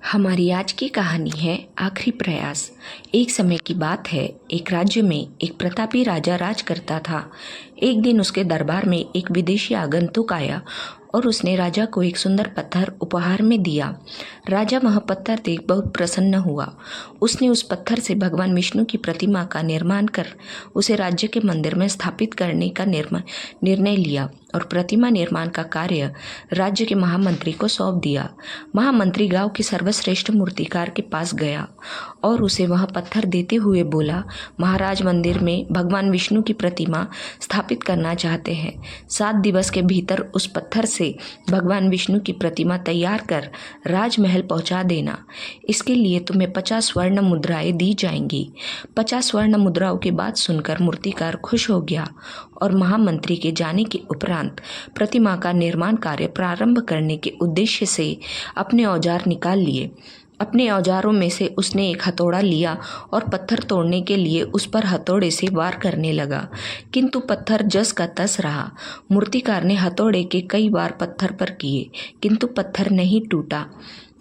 हमारी आज की कहानी है आखिरी प्रयास। एक समय की बात है, एक राज्य में एक प्रतापी राजा राज करता था। एक दिन उसके दरबार में एक विदेशी आगंतुक आया और उसने राजा को एक सुंदर पत्थर उपहार में दिया। राजा वह पत्थर देख बहुत प्रसन्न हुआ। उसने उस पत्थर से भगवान विष्णु की प्रतिमा का निर्माण कर उसे राज्य के मंदिर में स्थापित करने का निर्णय लिया और प्रतिमा निर्माण का कार्य राज्य के महामंत्री को सौंप दिया। महामंत्री गांव के सर्वश्रेष्ठ मूर्तिकार के पास गया और उसे वह पत्थर देते हुए बोला, महाराज मंदिर में भगवान विष्णु की प्रतिमा स्थापित करना चाहते हैं। 7 दिवस के भीतर उस पत्थर से भगवान विष्णु की प्रतिमा तैयार कर राजमहल पहुंचा देना। इसके लिए तुम्हें 50 स्वर्ण मुद्राएं दी जाएंगी। 50 स्वर्ण मुद्राओं की बात सुनकर मूर्तिकार खुश हो गया और महामंत्री के जाने के उपरांत प्रतिमा का निर्माण कार्य प्रारंभ करने के उद्देश्य से अपने औजार निकाल लिए। अपने औजारों में से उसने एक हथौड़ा लिया और पत्थर तोड़ने के लिए उस पर हथौड़े से वार करने लगा, किंतु पत्थर जस का तस रहा। मूर्तिकार ने हथौड़े के कई बार पत्थर पर किए, किंतु पत्थर नहीं टूटा।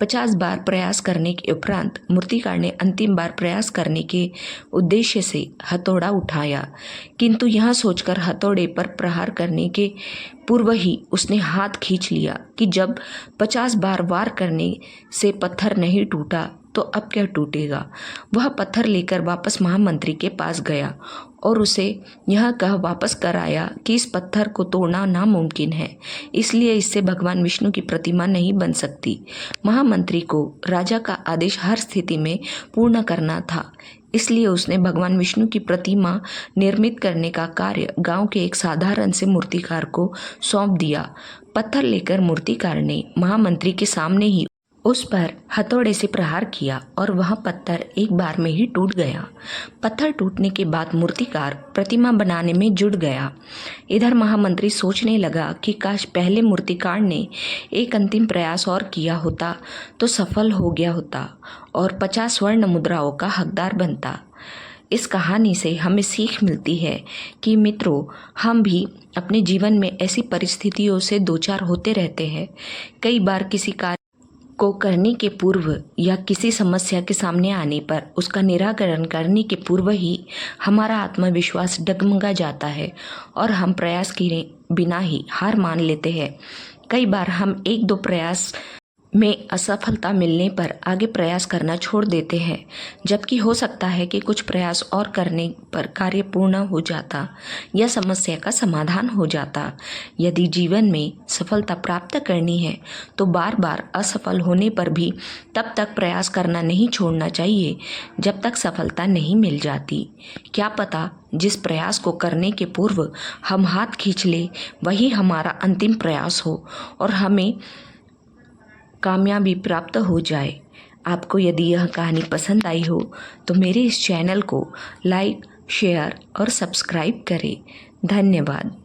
50 बार प्रयास करने के उपरांत मूर्तिकार ने अंतिम बार प्रयास करने के उद्देश्य से हथौड़ा उठाया, किंतु यह सोचकर हथौड़े पर प्रहार करने के पूर्व ही उसने हाथ खींच लिया कि जब 50 बार वार करने से पत्थर नहीं टूटा तो अब क्या टूटेगा। वह पत्थर लेकर वापस महामंत्री के पास गया और उसे यह कह वापस कर आया कि इस पत्थर को तोड़ना नामुमकिन है, इसलिए इससे भगवान विष्णु की प्रतिमा नहीं बन सकती। महामंत्री को राजा का आदेश हर स्थिति में पूर्ण करना था, इसलिए उसने भगवान विष्णु की प्रतिमा निर्मित करने का कार्य गांव के एक साधारण से मूर्तिकार को सौंप दिया। पत्थर लेकर मूर्तिकार ने महामंत्री के सामने ही उस पर हथौड़े से प्रहार किया और वह पत्थर एक बार में ही टूट गया। पत्थर टूटने के बाद मूर्तिकार प्रतिमा बनाने में जुट गया। इधर महामंत्री सोचने लगा कि काश पहले मूर्तिकार ने एक अंतिम प्रयास और किया होता तो सफल हो गया होता और 50 स्वर्ण मुद्राओं का हकदार बनता। इस कहानी से हमें सीख मिलती है कि मित्रों, हम भी अपने जीवन में ऐसी परिस्थितियों से दो चार होते रहते हैं। कई बार किसी कार्य को करने के पूर्व या किसी समस्या के सामने आने पर उसका निराकरण करने के पूर्व ही हमारा आत्मविश्वास डगमगा जाता है और हम प्रयास किए बिना ही हार मान लेते हैं। कई बार हम 1-2 प्रयास में असफलता मिलने पर आगे प्रयास करना छोड़ देते हैं, जबकि हो सकता है कि कुछ प्रयास और करने पर कार्य पूर्ण हो जाता या समस्या का समाधान हो जाता। यदि जीवन में सफलता प्राप्त करनी है तो बार बार असफल होने पर भी तब तक प्रयास करना नहीं छोड़ना चाहिए जब तक सफलता नहीं मिल जाती। क्या पता जिस प्रयास को करने के पूर्व हम हाथ खींच ले वही हमारा अंतिम प्रयास हो और हमें कामयाबी प्राप्त हो जाए। आपको यदि यह कहानी पसंद आई हो तो मेरे इस चैनल को लाइक, शेयर और सब्सक्राइब करें। धन्यवाद।